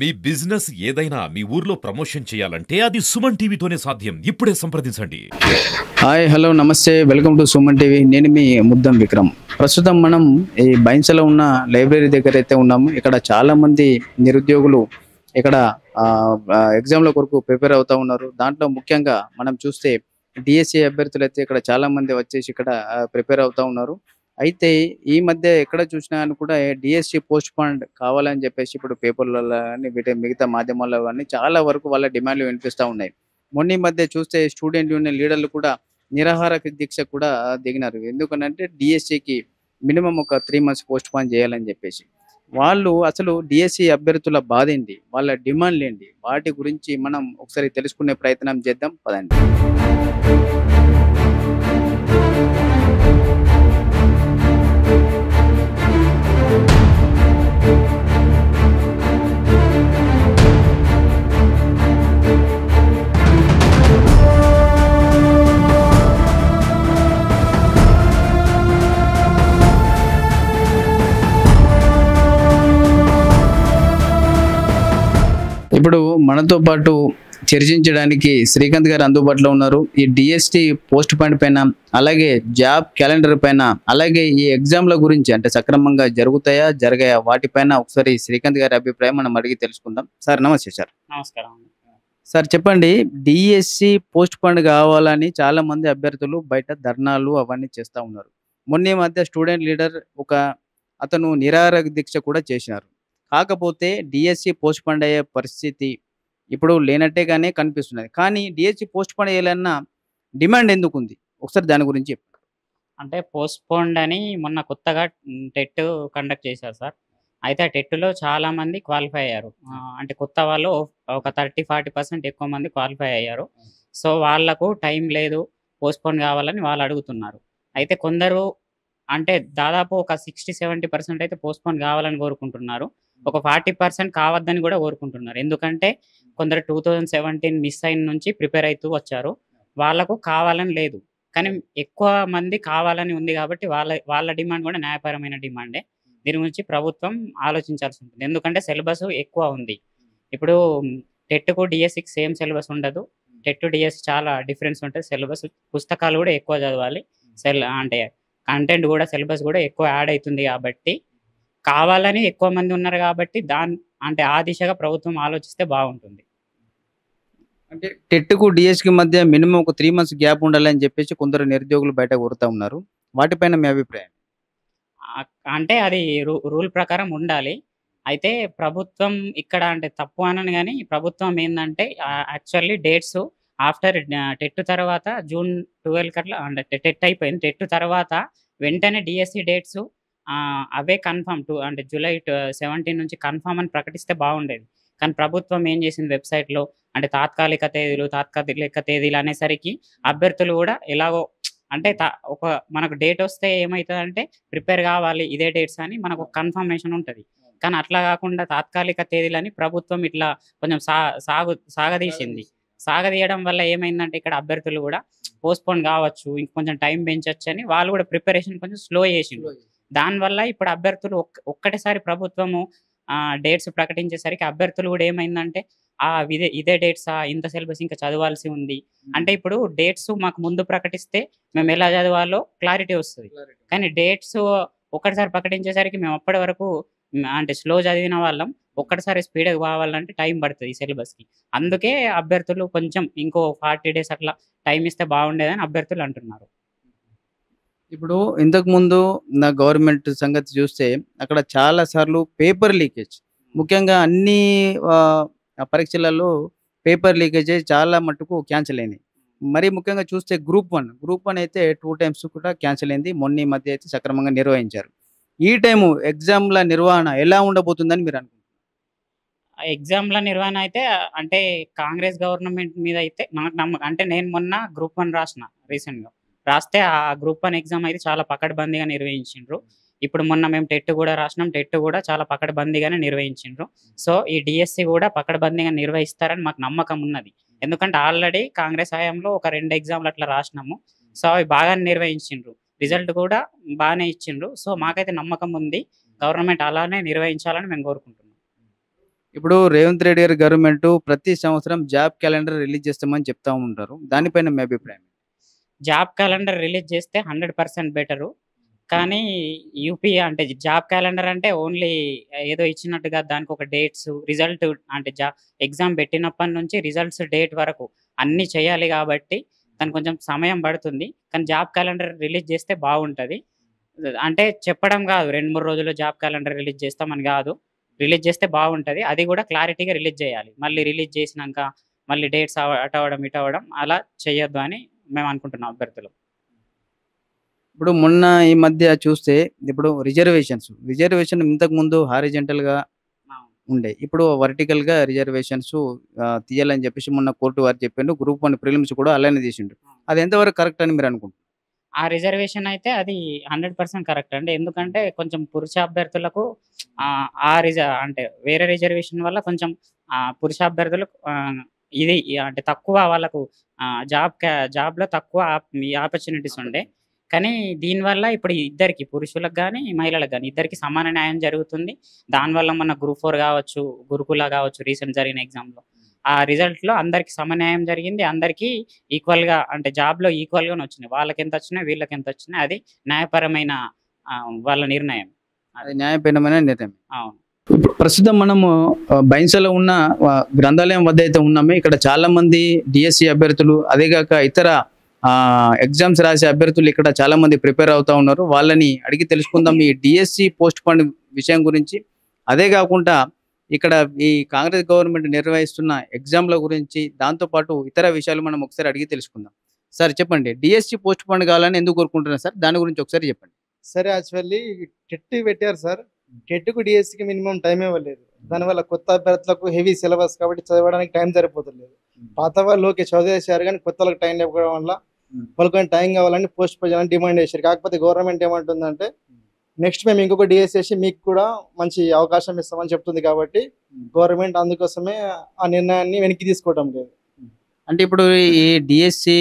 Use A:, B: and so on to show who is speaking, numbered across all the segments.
A: మీ business ఏదైనా మీ ఊర్లో promotion చేయాలంటే అది సుమన్ టీవీతోనే సాధ్యం. ఇప్పుడే సంప్రదించండి.
B: హాయ్ హలో నమస్తే వెల్కమ్ టు సుమన్ టీవీ. నేను మీ ముద్దం విక్రమ్. ప్రస్తుతం మనం ఈ బైన్సలో ఉన్న లైబ్రరీ దగ్గర అయితే ఉన్నాము. ఇక్కడ చాలా మంది నిరుద్యోగులు ఇక్కడ ఎగ్జామ్ల కొరకు ప్రిపేర్ అవుతా ఉన్నారు. దాంట్లో ముఖ్యంగా మనం చూస్తే డిఎస్సి అభ్యర్థులు అయితే ఇక్కడ చాలా మంది వచ్చేసి ఇక్కడ ప్రిపేర్ అవుతా ఉన్నారు. అయితే ఈ మధ్య ఎక్కడ చూసినా అని కూడా డిఎస్సి పోస్ట్ పోన్ కావాలని చెప్పేసి ఇప్పుడు పేపర్లలో కానీ మిగతా మాధ్యమాల్లో కానీ చాలా వరకు వాళ్ళ డిమాండ్లు వినిపిస్తూ ఉన్నాయి. మొన్న ఈ మధ్య చూస్తే స్టూడెంట్ యూనియన్ లీడర్లు కూడా నిరాహార దీక్ష కూడా దిగినారు. ఎందుకనంటే డిఎస్సికి మినిమం ఒక 3 months పోస్ట్ పోన్ చేయాలని చెప్పేసి. వాళ్ళు అసలు డిఎస్సి అభ్యర్థుల బాధ ఏంటి, వాళ్ళ డిమాండ్లు ఏంటి, వాటి గురించి మనం ఒకసారి తెలుసుకునే ప్రయత్నం చేద్దాం పదండి. ఇప్పుడు మనతో పాటు చర్చించడానికి శ్రీకాంత్ గారు అందుబాటులో ఉన్నారు. ఈ డిఎస్టి పోస్ట్ పాయింట్ పైన, అలాగే జాబ్ క్యాలెండర్ పైన, అలాగే ఈ ఎగ్జామ్ల గురించి అంటే సక్రమంగా జరుగుతాయా జరగాయా వాటిపైన ఒకసారి శ్రీకాంత్ గారి అభిప్రాయం మనం అడిగి తెలుసుకుందాం. సార్ నమస్తే. సార్
C: నమస్కారం.
B: సార్ చెప్పండి, డిఎస్సి పోస్ట్ పాయింట్ కావాలని చాలా మంది అభ్యర్థులు బయట ధర్నాలు అవన్నీ చేస్తూ ఉన్నారు. మొన్న మధ్య స్టూడెంట్ లీడర్ అతను నిరాహార దీక్ష కూడా చేసినారు. కాకపోతే డిఎస్సి పోస్ట్ పోన్ అయ్యే పరిస్థితి ఇప్పుడు లేనట్టేగానే కనిపిస్తున్నది. కానీ డిఎస్సి పోస్ట్ పోన్ చేయాలన్న డిమాండ్ ఎందుకు ఉంది? ఒకసారి దాని గురించి చెప్పండి.
C: అంటే పోస్ట్‌పోన్డ్ అని మొన్న కొత్తగా టెట్ కండక్ట్ చేశారు సార్. అయితే ఆ టెట్‌లో చాలామంది క్వాలిఫై అయ్యారు. అంటే కొత్త వాళ్ళు ఒక 30-40% ఎక్కువ మంది క్వాలిఫై అయ్యారు. సో, వాళ్ళకు టైం లేదు, పోస్ట్‌పోన్ కావాలని వాళ్ళు అడుగుతున్నారు. అయితే కొందరు అంటే దాదాపు ఒక 60-70% అయితే పోస్ట్‌పోన్ కావాలని కోరుకుంటున్నారు. ఒక 40% కావద్దని కూడా కోరుకుంటున్నారు. ఎందుకంటే కొందరు 2017 మిస్ అయిన నుంచి ప్రిపేర్ అయితూ వచ్చారు. వాళ్ళకు కావాలని లేదు. కానీ ఎక్కువ మంది కావాలని ఉంది కాబట్టి వాళ్ళ వాళ్ళ డిమాండ్ కూడా న్యాయపరమైన డిమాండే. దీని గురించి ప్రభుత్వం ఆలోచించాల్సి ఉంటుంది. ఎందుకంటే సిలబస్ ఎక్కువ ఉంది. ఇప్పుడు టెట్‌కు, డీఎస్‌కి సేమ్ సిలబస్ ఉండదు. టెట్, డీఎస్ చాలా డిఫరెన్స్ ఉంటది. సిలబస్ పుస్తకాలు కూడా ఎక్కువ చదవాలి. అంటే కంటెంట్ కూడా సిలబస్ కూడా ఎక్కువ యాడ్ అయితుంది కాబట్టి, కావాలని ఎక్కువ మంది ఉన్నారు కాబట్టి అంటే ఆ దిశగా ప్రభుత్వం ఆలోచిస్తే బాగుంటుంది.
B: అంటే టెట్‌కు డిఎస్‌కి మధ్య మినిమం ఒక 3 months గ్యాప్ ఉండాలని చెప్పేసి కొందరు నిరుద్యోగులు బయట కోరుతా ఉన్నారు. వాటిపైన మీ అభిప్రాయం?
C: అంటే అది రూల్ ప్రకారం ఉండాలి. అయితే ప్రభుత్వం ఇక్కడ అంటే తప్పు అనను గాని, ప్రభుత్వం ఏందంటే యాక్చువల్లీ డేట్స్ ఆఫ్టర్ టెట్ తర్వాత జూన్ 12 కట్లా అంటే టెట్ అయిపోయింది. టెట్ తర్వాత వెంటనే డీఎస్సీ డేట్స్ అవే కన్ఫర్మ్ అంటే జూలై 17 నుంచి కన్ఫర్మ్ అని ప్రకటిస్తే బాగుండేది. కానీ ప్రభుత్వం ఏం చేసింది వెబ్‌సైట్‌లో అంటే తాత్కాలిక తేదీలు అనేసరికి అభ్యర్థులు కూడా ఎలాగో అంటే ఒక మనకు డేట్ వస్తే ఏమైతదంటే ప్రిపేర్ కావాలి ఇదే డేట్స్ అని మనకు ఒక కన్ఫర్మేషన్ ఉంటది. కానీ అట్లా కాకుండా తాత్కాలిక తేదీలని ప్రభుత్వం ఇట్లా కొంచెం సాగదీసింది. సాగదీయడం వల్ల ఏమైందంటే ఇక్కడ అభ్యర్థులు కూడా పోస్ట్‌పోన్ కావచ్చు, ఇంకొంచెం టైం పెంచొచ్చని వాళ్ళు కూడా ప్రిపరేషన్ కొంచెం స్లో చేసిండ్రు. దానివల్ల ఇప్పుడు అభ్యర్థులు ఒక్కటేసారి ప్రభుత్వము డేట్స్ ప్రకటించేసరికి అభ్యర్థులు కూడా ఏమైందంటే ఇదే డేట్సా? ఇంత సిలబస్ ఇంకా చదవాల్సి ఉంది. అంటే ఇప్పుడు డేట్స్ మాకు ముందు ప్రకటిస్తే మేము ఎలా చదవాలో క్లారిటీ వస్తది. కానీ డేట్స్ ఒక్కటిసారి ప్రకటించేసరికి మేము అప్పటి వరకు అంటే స్లో చదివిన వాళ్ళం ఒక్కటిసారి స్పీడ్‌గా కావాలంటే టైం పడతది ఈ సిలబస్‌కి. అందుకే అభ్యర్థులు కొంచెం ఇంకో 40 days అట్లా టైం ఇస్తే బాగుండేదని అభ్యర్థులు అంటున్నారు.
B: ఇప్పుడు ఇంతకుముందు నా గవర్నమెంట్ సంగతి చూస్తే అక్కడ చాలా సార్లు పేపర్ లీకేజ్, ముఖ్యంగా అన్ని పరీక్షలలో పేపర్ లీకేజ్ చాలా మట్టుకు క్యాన్సిల్ అయినాయి. మరీ ముఖ్యంగా చూస్తే గ్రూప్ 1 అయితే 2 times కూడా క్యాన్సిల్ అయింది. మొన్న ఈ మధ్య అయితే సక్రమంగా నిర్వహించారు. ఈ టైము ఎగ్జామ్‌ల నిర్వహణ ఎలా ఉండబోతుందని మీరు అనుకుంటున్నారు?
C: ఎగ్జామ్‌ల నిర్వహణ అయితే అంటే కాంగ్రెస్ గవర్నమెంట్ మీద అయితే నాకు నమ్మకం. అంటే నేను మొన్న గ్రూప్ 1 రాసిన రీసెంట్‌గా. రాస్తే ఆ గ్రూప్ 1 ఎగ్జామ్ అయితే చాలా పకడ్బందీగా నిర్వహించిండ్రు. ఇప్పుడు మొన్న మేము టెట్ కూడా రాసినాం. టెట్ కూడా చాలా పకడ్బందీగానే నిర్వహించిండ్రు. సో, ఈ డీఎస్సీ కూడా పకడ్బందీగా నిర్వహిస్తారని మాకు నమ్మకం ఉన్నది. ఎందుకంటే ఆల్రెడీ కాంగ్రెస్ హయాంలో ఒక 2 ఎగ్జామ్‌లు అట్లా రాసినాము. సో, అవి బాగానే నిర్వహించిండ్రు. రిజల్ట్ కూడా బానే ఇచ్చిండ్రు. సో, మాకైతే నమ్మకం ఉంది. గవర్నమెంట్ అలానే నిర్వహించాలని మేము కోరుకుంటున్నాం.
B: ఇప్పుడు రేవంత్ రెడ్డి గారి గవర్నమెంట్ ప్రతి సంవత్సరం జాబ్ క్యాలెండర్ రిలీజ్ చేస్తామని చెప్తా ఉంటారు. దానిపైన మీ అభిప్రాయం?
C: జాబ్ క్యాలెండర్ రిలీజ్ చేస్తే 100% బెటరు. కానీ యూపీ అంటే జాబ్ క్యాలెండర్ అంటే ఓన్లీ ఏదో ఇచ్చినట్టుగా దానికొక డేట్స్, రిజల్ట్ అంటే ఎగ్జామ్ పెట్టినప్పటి నుంచి రిజల్ట్స్ డేట్ వరకు అన్నీ చేయాలి కాబట్టి దానికి కొంచెం సమయం పడుతుంది. కానీ జాబ్ క్యాలెండర్ రిలీజ్ చేస్తే బాగుంటది. అంటే చెప్పడం కాదు 2, 3 రోజుల్లో జాబ్ క్యాలెండర్ రిలీజ్ చేస్తామని కాదు. రిలీజ్ చేస్తే బాగుంటది. అది కూడా క్లారిటీగా రిలీజ్ చేయాలి. మళ్ళీ రిలీజ్ చేసినంక మళ్ళీ డేట్స్ అటు అవ్వడం, ఇటు అవ్వడం అలా చేయొద్దు అని మేము అనుకుంటున్నాం అభ్యర్థులు.
B: ఇప్పుడు మొన్న ఈ మధ్య చూస్తే ఇప్పుడు రిజర్వేషన్ ఇంతకుముందు హారిజంటల్‌గా ఉండే. ఇప్పుడు వర్టికల్‌గా రిజర్వేషన్స్ తీయాలని చెప్పేసి మొన్న కోర్టు వారు చెప్పిండ్రు. గ్రూప్ 1 ప్రిలిమ్స్ కూడా అలానే తీసిండ్రు. అది ఎంతవరకు కరెక్ట్ అని మీరు అనుకుంటున్నారు?
C: ఆ రిజర్వేషన్ అయితే అది 100% కరెక్ట్ అండి. ఎందుకంటే కొంచెం పురుష అభ్యర్థులకు అంటే వేరే రిజర్వేషన్ వల్ల కొంచెం పురుష అభ్యర్థులకు అంటే తక్కువ వాళ్ళకు జాబ్‌లో తక్కువ ఈ ఆపర్చునిటీస్ ఉండే. కానీ దీనివల్ల ఇప్పుడు ఇద్దరికి పురుషులకు గాని, మహిళలకు గాని ఇద్దరికీ సమాన న్యాయం జరుగుతుంది. దానివల్ల మన గ్రూప్ 4 గావచ్చు, గురుకుల గావచ్చు రీసెంట్ జరిగిన ఎగ్జామ్‌లో ఆ రిజల్ట్‌లో అందరికి సమన్యాయం జరిగింది. అందరికీ ఈక్వల్‌గా అంటే జాబ్‌లో ఈక్వల్‌గానే వచ్చినాయి. వాళ్ళకెంతొచ్చినాయి, వీళ్ళకెంతొచ్చినాయి అది న్యాయపరమైన వాళ్ళ నిర్ణయం.
B: అది న్యాయపరమైన నిర్ణయం.
C: అవును.
B: ఇప్పుడు ప్రస్తుతం మనము బైంసలో ఉన్న గ్రంథాలయం వద్ద అయితే ఉన్నాము. ఇక్కడ చాలా మంది డిఎస్సి అభ్యర్థులు అదేగాక ఇతర ఎగ్జామ్స్ రాసే అభ్యర్థులు ఇక్కడ చాలా మంది ప్రిపేర్ అవుతా ఉన్నారు. వాళ్ళని అడిగి తెలుసుకుందాం ఈ డిఎస్సి పోస్ట్ పోన్ విషయం గురించి. అదే కాకుండా ఇక్కడ ఈ కాంగ్రెస్ గవర్నమెంట్ నిర్వహిస్తున్న ఎగ్జామ్ల గురించి, దాంతోపాటు ఇతర విషయాలు మనం ఒకసారి అడిగి తెలుసుకుందాం. సార్ చెప్పండి, డిఎస్సి పోస్ట్ పోన్ కావాలని ఎందుకు కోరుకుంటున్నారు సార్? దాని గురించి ఒకసారి చెప్పండి.
D: సరే, యాక్చువల్లీ టెట్ పెట్టారు సార్. టెట్కు డిఎస్సికి మినిమం టైం ఇవ్వలేదు. దానివల్ల కొత్త అభ్యర్థులకు హెవీ సిలబస్ కాబట్టి చదవడానికి టైం సరిపోతలేదు. పాత వాళ్ళు ఓకే చదివేసారు, కానీ కొత్త వాళ్ళకి టైం లేకపోవడం వల్ల వాళ్ళకి టైం కావాలని పోస్ట్ పోన్ చేయాలని డిమాండ్ చేశారు. కాకపోతే గవర్నమెంట్ ఏమంటుందంటే నెక్స్ట్ మేము ఇంకొక డిఎస్సి చేసి మీకు కూడా మంచి అవకాశం ఇస్తామని చెప్తుంది. కాబట్టి గవర్నమెంట్ అందుకోసమే ఆ నిర్ణయాన్ని వెనక్కి తీసుకోవడం లేదు.
B: అంటే ఇప్పుడు ఈ డిఎస్సి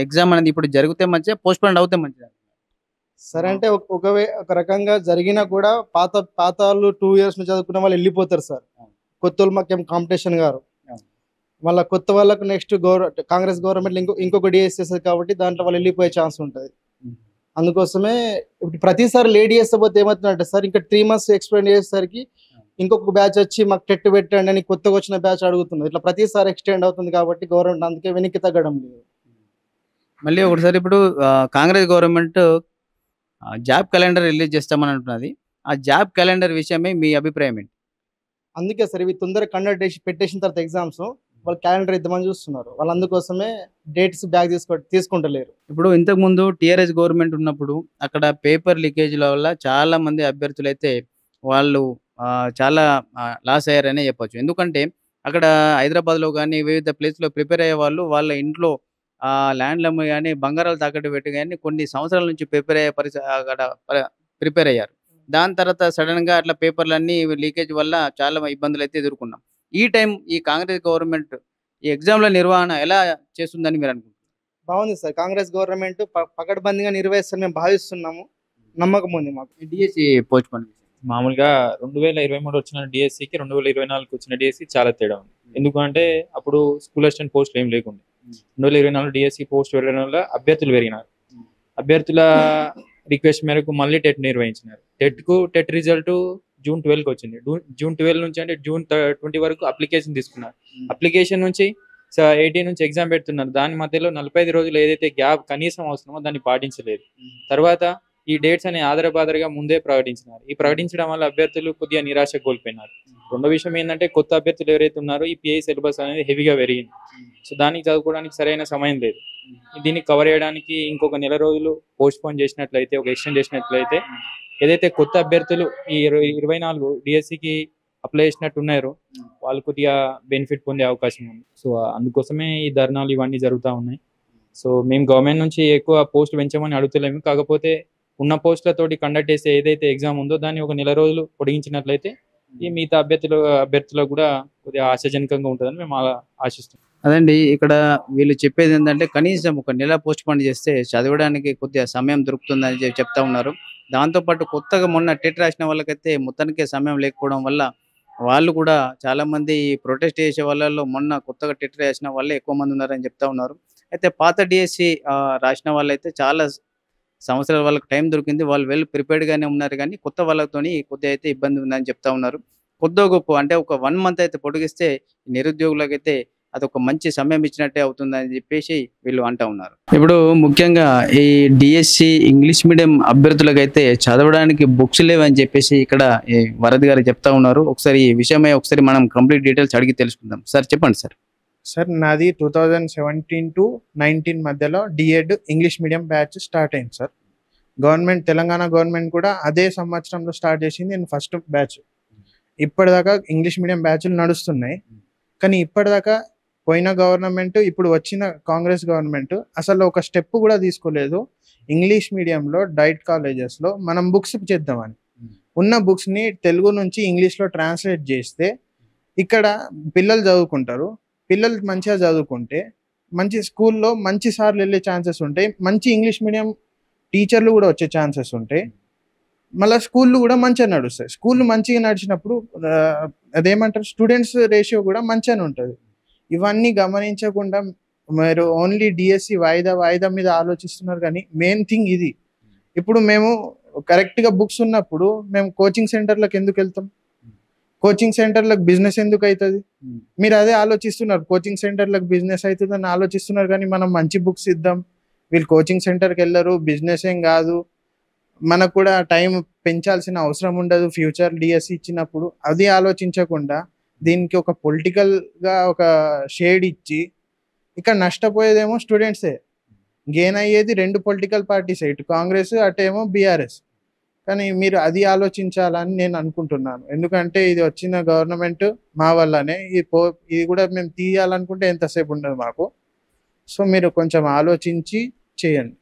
B: ఎగ్జామ్ అనేది ఇప్పుడు జరిగితే మంచిగా, పోస్ట్ పోన్ అవుతే మంచిదా?
D: సరే, అంటే ఒక రకంగా జరిగినా కూడా పాత వాళ్ళు 2 years నుంచి చదువుకున్న వాళ్ళు వెళ్ళిపోతారు సార్. కొత్త వాళ్ళు మాకేం కాంపిటీషన్ గారు. మళ్ళీ కొత్త వాళ్ళకు నెక్స్ట్ కాంగ్రెస్ గవర్నమెంట్ ఇంకొక డిఎస్ చేస్తుంది కాబట్టి దాంట్లో వాళ్ళు వెళ్ళిపోయే ఛాన్స్ ఉంటుంది. అందుకోసమే ఇప్పుడు ప్రతిసారి లేట్ చేస్తే ఏమవుతుందంటే సార్, ఇంకా 3 months ఎక్స్టెండ్ చేసేసరికి ఇంకొక బ్యాచ్ వచ్చి మాకు టెట్ పెట్టండి అని కొత్తగా వచ్చిన బ్యాచ్ అడుగుతుంది. ఇట్లా ప్రతిసారి ఎక్స్టెండ్ అవుతుంది కాబట్టి గవర్నమెంట్ అందుకే వెనక్కి తగ్గడం లేదు.
B: మళ్ళీ ఒకసారి ఇప్పుడు Congress government job calendar release చేస్తామని అంటున్నది. ఆ జాబ్ క్యాలెండర్ విషయమే మీ అభిప్రాయం ఏంటి?
D: అందుకే సార్ ఇవి తొందరగా కండక్ట్ చేసి పెట్టేసిన తర్వాత ఎగ్జామ్స్ వాళ్ళు క్యాలెండర్ ఇద్దామని చూస్తున్నారు. వాళ్ళు అందుకోసమే డేట్స్ బ్యాక్ తీసుకుంటలేరు.
B: ఇప్పుడు ఇంతకుముందు టీఆర్ఎస్ గవర్నమెంట్ ఉన్నప్పుడు అక్కడ పేపర్ లీకేజ్ల వల్ల చాలా మంది అభ్యర్థులు అయితే వాళ్ళు చాలా లాస్ అయ్యారనే చెప్పొచ్చు. ఎందుకంటే అక్కడ హైదరాబాద్లో కానీ వివిధ ప్లేస్లో ప్రిపేర్ అయ్యే వాళ్ళు వాళ్ళ ఇంట్లో ల్యాండ్లు అమ్మి కానీ బంగారాలు తాకట్టు పెట్టి కానీ కొన్ని సంవత్సరాల నుంచి ప్రిపేర్ అయ్యే అక్కడ ప్రిపేర్ అయ్యారు. దాని తర్వాత సడన్గా అట్లా పేపర్లన్నీ లీకేజ్ వల్ల చాలా ఇబ్బందులు అయితే ఎదుర్కొన్నాం. ఈ టైం ఈ కాంగ్రెస్ గవర్నమెంట్ ఈ ఎగ్జామ్ల నిర్వహణ ఎలా చేస్తుందని మీరు అనుకుంటున్నారు?
D: బాగుంది సార్. కాంగ్రెస్ గవర్నమెంట్ పకడ్బందీగా నిర్వహిస్తారని మేము భావిస్తున్నాము. నమ్మకం ఉంది మాకు.
B: డిఎస్సి పోస్ట్ పోన్
E: మామూలుగా 2023 వచ్చిన డిఎస్సికి 2024 వచ్చిన డిఎస్సి చాలా తేడా ఉంది. ఎందుకంటే అప్పుడు స్కూల్ అసిస్టెంట్ పోస్టులు ఏం లేకుండా 2024 డిఎస్సి పోస్ట్ వెళ్ళడం వల్ల అభ్యర్థులు పెరిగినారు. అభ్యర్థుల రిక్వెస్ట్ మేరకు మళ్ళీ టెట్ నిర్వహించినారు. టెట్ రిజల్ట్ June 12 వచ్చింది. June 12 నుంచి అంటే June 20 వరకు అప్లికేషన్ తీసుకున్నారు. అప్లికేషన్ నుంచి 18 నుంచి ఎగ్జామ్ పెడుతున్నారు. దాని మధ్యలో 45 రోజులు ఏదైతే గ్యాప్ కనీసం అవసరమో దాన్ని పాటించలేదు. తర్వాత ఈ డేట్స్ అనే ఆధారబాధగా ముందే ప్రకటించినారు. ఈ ప్రకటించడం వల్ల అభ్యర్థులు కొద్దిగా నిరాశ కోల్పోయినారు. రెండో విషయం ఏంటంటే కొత్త అభ్యర్థులు ఎవరైతే ఉన్నారో ఈ పిఐ సిలబస్ అనేది హెవీగా పెరిగింది. సో దానికి చదువుకోవడానికి సరైన సమయం లేదు. దీన్ని కవర్ చేయడానికి ఇంకొక నెల రోజులు పోస్ట్ పోన్ చేసినట్లయితే, ఒక ఎక్స్టెండ్ చేసినట్లయితే ఏదైతే కొత్త అభ్యర్థులు ఈ 24 డిఎస్సికి అప్లై చేసినట్టు ఉన్నారో వాళ్ళు కొద్దిగా బెనిఫిట్ పొందే అవకాశం ఉంది. సో అందుకోసమే ఈ ధర్నాలు ఇవన్నీ జరుగుతూ ఉన్నాయి. సో మేము గవర్నమెంట్ నుంచి ఎక్కువ పోస్టులు పెంచమని అడుగుతలేము. కాకపోతే ఉన్న పోస్టులతోటి కండక్ట్ చేసే ఏదైతే ఎగ్జామ్ ఉందో దాన్ని ఒక నెల రోజులు పొడిగించినట్లయితే ఈ మిగతా అభ్యర్థులకు కూడా కొద్దిగా ఆశాజనకంగా ఉంటుందని మేము ఆశిస్తున్నాం.
B: అదండి, ఇక్కడ వీళ్ళు చెప్పేది ఏంటంటే కనీసం ఒక నెల పోస్ట్ పోన్ చేస్తే చదవడానికి కొద్దిగా సమయం దొరుకుతుందని చెప్తా ఉన్నారు. దాంతోపాటు కొత్తగా మొన్న టెట్ రాసిన వాళ్ళకైతే మొత్తానికే సమయం లేకపోవడం వల్ల వాళ్ళు కూడా చాలా మంది ప్రొటెస్ట్ చేసే వాళ్ళలో మొన్న కొత్తగా టెట్ రాసిన వాళ్ళే ఎక్కువ మంది ఉన్నారని చెప్తా ఉన్నారు. అయితే పాత డిఎస్సి రాసిన వాళ్ళైతే చాలా సంవత్సరాలు వాళ్ళకి టైం దొరికింది. వాళ్ళు వెల్ ప్రిపేర్డ్‌గానే ఉన్నారు గానీ, కొత్త వాళ్ళతోని కొద్దిగా అయితే ఇబ్బంది ఉందని చెప్తా ఉన్నారు. కొద్దో గొప్పో అంటే ఒక 1 మంత్ అయితే పొడిగిస్తే నిరుద్యోగులకైతే అదొక మంచి సమయం ఇచ్చినట్టే అవుతుందని చెప్పేసి వీళ్ళు అంటా ఉన్నారు. ఇప్పుడు ముఖ్యంగా ఈ డిఎస్సి ఇంగ్లీష్ మీడియం అభ్యర్థులకైతే చదవడానికి బుక్స్ లేవని చెప్పేసి ఇక్కడ ఈ వరద్ గారు చెప్తా ఉన్నారు. ఒకసారి ఈ విషయమై ఒకసారి మనం కంప్లీట్ డీటెయిల్స్ అడిగి తెలుసుకుందాం. సార్ చెప్పండి సార్.
F: సార్ నాది 2017 టు 19 మధ్యలో DEd English medium batch start అయింది సార్. తెలంగాణ గవర్నమెంట్ కూడా అదే సంవత్సరంలో స్టార్ట్ చేసింది. నేను ఫస్ట్ బ్యాచ్. ఇప్పటిదాకా ఇంగ్లీష్ మీడియం బ్యాచ్లు నడుస్తున్నాయి. కానీ ఇప్పటిదాకా పోయిన గవర్నమెంట్, ఇప్పుడు వచ్చిన కాంగ్రెస్ గవర్నమెంట్ అసలు ఒక స్టెప్ కూడా తీసుకోలేదు. ఇంగ్లీష్ మీడియంలో డైట్ కాలేజెస్లో మనం బుక్స్ చేద్దామని ఉన్న బుక్స్ని తెలుగు నుంచి ఇంగ్లీష్లో ట్రాన్స్లేట్ చేస్తే ఇక్కడ పిల్లలు చదువుకుంటారు. పిల్లలు మంచిగా చదువుకుంటే మంచి స్కూల్లో మంచి సార్లు వెళ్ళే ఛాన్సెస్ ఉంటాయి. మంచి ఇంగ్లీష్ మీడియం టీచర్లు కూడా వచ్చే ఛాన్సెస్ ఉంటాయి. మళ్ళీ స్కూళ్ళు కూడా మంచిగా నడుస్తాయి. స్కూళ్ళు మంచిగా నడిచినప్పుడు అదేమంటారు, స్టూడెంట్స్ రేషియో కూడా మంచిగానే ఉంటుంది. ఇవన్నీ గమనించకుండా మీరు ఓన్లీ డిఎస్సి వాయిదా మీద ఆలోచిస్తున్నారు. కానీ మెయిన్ థింగ్ ఇది. ఇప్పుడు మేము కరెక్ట్గా బుక్స్ ఉన్నప్పుడు మేము కోచింగ్ సెంటర్లకు ఎందుకు వెళ్తాం? కోచింగ్ సెంటర్లకు బిజినెస్ ఎందుకు అవుతుంది? మీరు అదే ఆలోచిస్తున్నారు. కోచింగ్ సెంటర్లకు బిజినెస్ అవుతుంది అని ఆలోచిస్తున్నారు. కానీ మనం మంచి బుక్స్ ఇద్దాం, వీళ్ళు కోచింగ్ సెంటర్కి వెళ్ళరు, బిజినెస్ ఏం కాదు, మనకు కూడా టైం పెంచాల్సిన అవసరం ఉండదు ఫ్యూచర్ డిఎస్సి ఇచ్చినప్పుడు. అది ఆలోచించకుండా దీనికి ఒక పొలిటికల్గా ఒక షేడ్ ఇచ్చి ఇక్కడ నష్టపోయేదేమో స్టూడెంట్సే, గెయిన్ అయ్యేది 2 పొలిటికల్ పార్టీస్, ఇటు కాంగ్రెస్ అటేమో బీఆర్ఎస్. కానీ మీరు అది ఆలోచించాలని నేను అనుకుంటున్నాను. ఎందుకంటే ఇది వచ్చిన గవర్నమెంట్ మా వల్లనే. ఇది కూడా మేము తీయాలనుకుంటే ఎంతసేపు ఉండదు మాకు. సో మీరు కొంచెం ఆలోచించి చేయండి.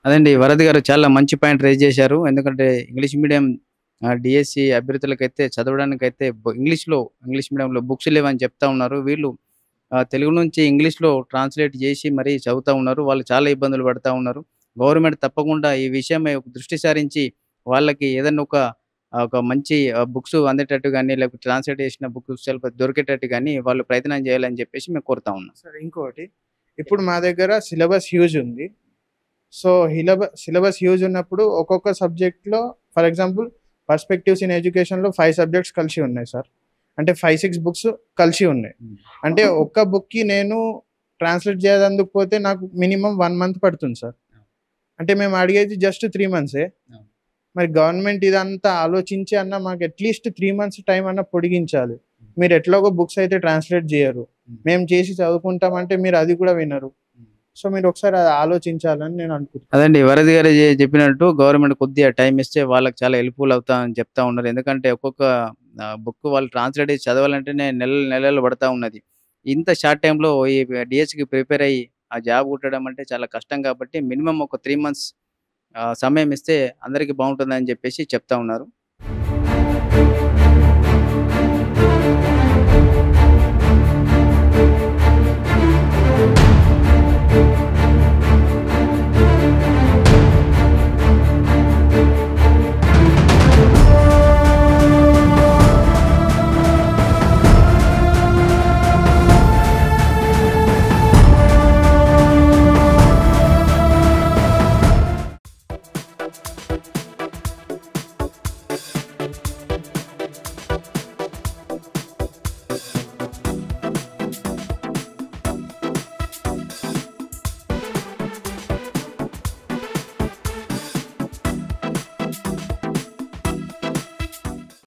B: అదండి, వరద్ గారు చాలా మంచి పాయింట్ రైజ్ చేశారు. ఎందుకంటే ఇంగ్లీష్ మీడియం డిఎస్సి అభ్యర్థులకైతే చదవడానికైతే ఇంగ్లీష్ మీడియంలో బుక్స్ లేవని చెప్తా ఉన్నారు. వీళ్ళు తెలుగు నుంచి ఇంగ్లీష్లో ట్రాన్స్లేట్ చేసి మరీ చదువుతూ ఉన్నారు. వాళ్ళు చాలా ఇబ్బందులు పడుతూ ఉన్నారు. గవర్నమెంట్ తప్పకుండా ఈ విషయమై ఒక దృష్టి సారించి వాళ్ళకి ఏదైనా ఒక మంచి బుక్స్ అందేటట్టు కానీ, లేకపోతే ట్రాన్స్లేట్ చేసిన బుక్స్ దొరికేటట్టు కానీ వాళ్ళు ప్రయత్నం చేయాలని చెప్పేసి మేము కోరుతా ఉన్నాం.
F: సరే, ఇంకోటి, ఇప్పుడు మా దగ్గర సిలబస్ హ్యూజ్ ఉంది. సో సిలబస్ హ్యూజ్ ఉన్నప్పుడు ఒక్కొక్క సబ్జెక్ట్లో, ఫర్ ఎగ్జాంపుల్ పర్స్పెక్టివ్స్ ఇన్ ఎడ్యుకేషన్లో 5 సబ్జెక్ట్స్ కలిసి ఉన్నాయి సార్. అంటే 5-6 బుక్స్ కలిసి ఉన్నాయి. అంటే ఒక్క బుక్కి నేను ట్రాన్స్లేట్ చేయడానికి పోతే నాకు మినిమం 1 మంత్ పడుతుంది సార్. అంటే మేము అడిగేది జస్ట్ 3 మంత్సే. మరి గవర్నమెంట్ ఇదంతా ఆలోచించి అన్న మాకు అట్లీస్ట్ 3 మంత్స్ టైం అన్న పొడిగించాలి. మీరు ఎట్లాగో బుక్స్ అయితే ట్రాన్స్లేట్ చేయరు, మేము చేసి చదువుకుంటామంటే మీరు అది కూడా వినరు. సో మీరు ఒకసారి అది ఆలోచించాలని నేను అనుకుంటున్నాను.
B: అదండి, వరద్ గారు చెప్పినట్టు గవర్నమెంట్ కొద్దిగా టైం ఇస్తే వాళ్ళకి చాలా హెల్ప్ఫుల్ అవుతా అని చెప్తా ఉన్నారు. ఎందుకంటే ఒక్కొక్క బుక్ వాళ్ళు ట్రాన్స్లేట్ చేసి చదవాలంటేనే నెలలు పడతా ఉన్నది. ఇంత షార్ట్ టైంలో ఈ డిఎస్సికి ప్రిపేర్ అయ్యి ఆ జాబ్ కుట్టడం అంటే చాలా కష్టం. కాబట్టి మినిమం ఒక 3 మంత్స్ సమయం ఇస్తే అందరికీ బాగుంటుందని చెప్పేసి చెప్తా ఉన్నారు.